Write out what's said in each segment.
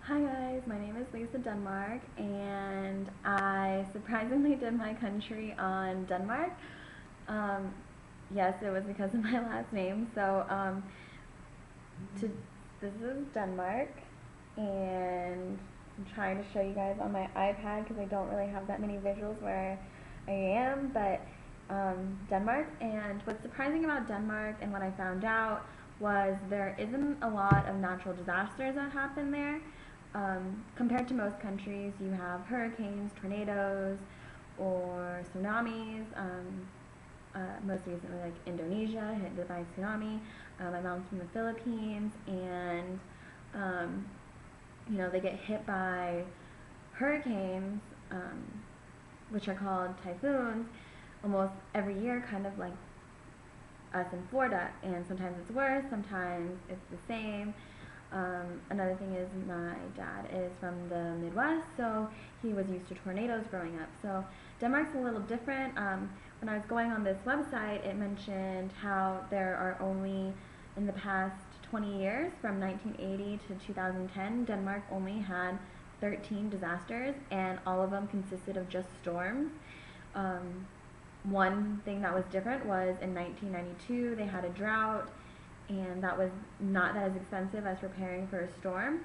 Hi guys, my name is Lisa Denmark, and I surprisingly did my country on Denmark. Um, yes, it was because of my last name. To, this is Denmark, and I'm trying to show you guys on my iPad because I don't really have that many visuals where I am, but Denmark. And what's surprising about Denmark and what I found out was there isn't a lot of natural disasters that happen there. Compared to most countries, you have hurricanes, tornadoes, or tsunamis. Most recently, like Indonesia, hit by a tsunami. My mom's from the Philippines, and um, they get hit by hurricanes, which are called typhoons, almost every year, kind of like us in Florida. And sometimes it's worse, sometimes it's the same. Another thing is my dad is from the Midwest, so he was used to tornadoes growing up. So Denmark's a little different. When I was going on this website, it mentioned how there are only, in the past 20 years, from 1980 to 2010, Denmark only had 13 disasters, and all of them consisted of just storms. One thing that was different was in 1992 they had a drought, and that was not as expensive as preparing for a storm.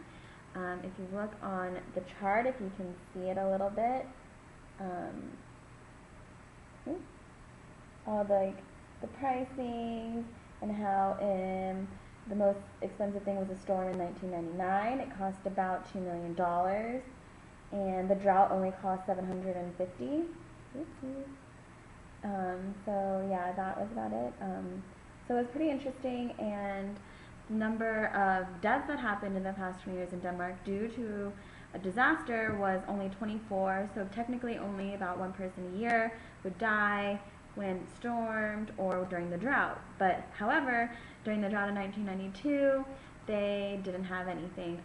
If you look on the chart, if you can see it a little bit, all the pricing and how the most expensive thing was a storm in 1999. It cost about $2 million, and the drought only cost 750. So yeah, that was about it. So it was pretty interesting, and the number of deaths that happened in the past 20 years in Denmark due to a disaster was only 24. So technically, only about one person a year would die when it stormed or during the drought. But however, during the drought in 1992, they didn't have anything.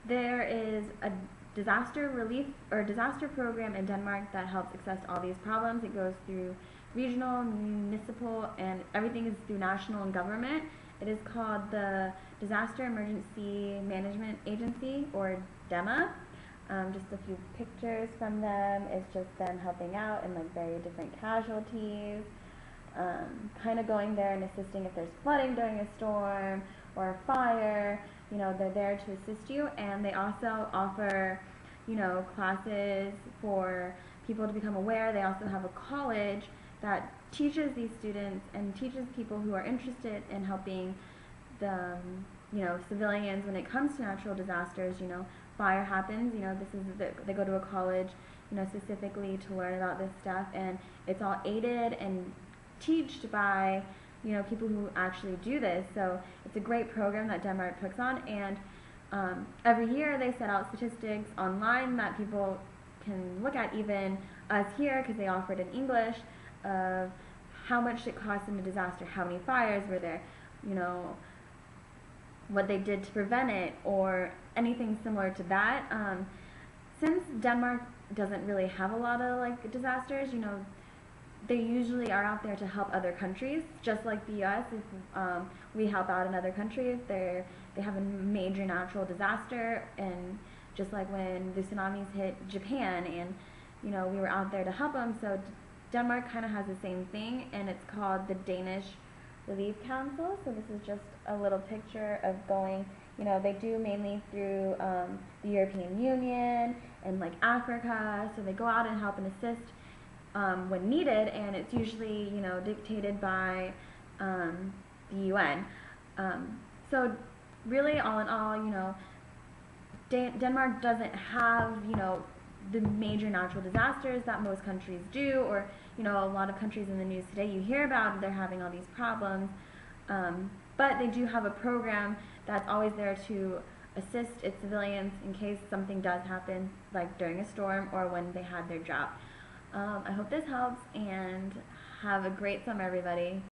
There is a disaster relief or disaster program in Denmark that helps assess all these problems. It goes through regional, municipal, and everything is through national and government. It is called the Disaster Emergency Management Agency, or DEMA. Just a few pictures from them. It's just them helping out in like very different casualties. Kind of going there and assisting if there's flooding during a storm or a fire. They're there to assist you, and they also offer, classes for people to become aware. They also have a college that teaches these students and teaches people who are interested in helping the, civilians when it comes to natural disasters. Fire happens, they go to a college, specifically to learn about this stuff, and it's all aided and taught by people who actually do this. So it's a great program that Denmark puts on, and every year they set out statistics online that people can look at, even us here, because they offer it in English, of how much it cost in a disaster, how many fires were there, what they did to prevent it, or anything similar to that. Since Denmark doesn't really have a lot of disasters, they usually are out there to help other countries, just like the U.S. If we help out another country if they have a major natural disaster, and just like when the tsunamis hit Japan, and we were out there to help them. So Denmark kind of has the same thing, and it's called the Danish Relief Council. So this is just a little picture of going. They do mainly through the European Union and like Africa. So they go out and help and assist when needed, and it's usually dictated by the UN. So really, all in all, Denmark doesn't have the major natural disasters that most countries do, or a lot of countries in the news today you hear about they're having all these problems, but they do have a program that's always there to assist its civilians in case something does happen, like during a storm or when they had their drought. I hope this helps, and have a great summer, everybody.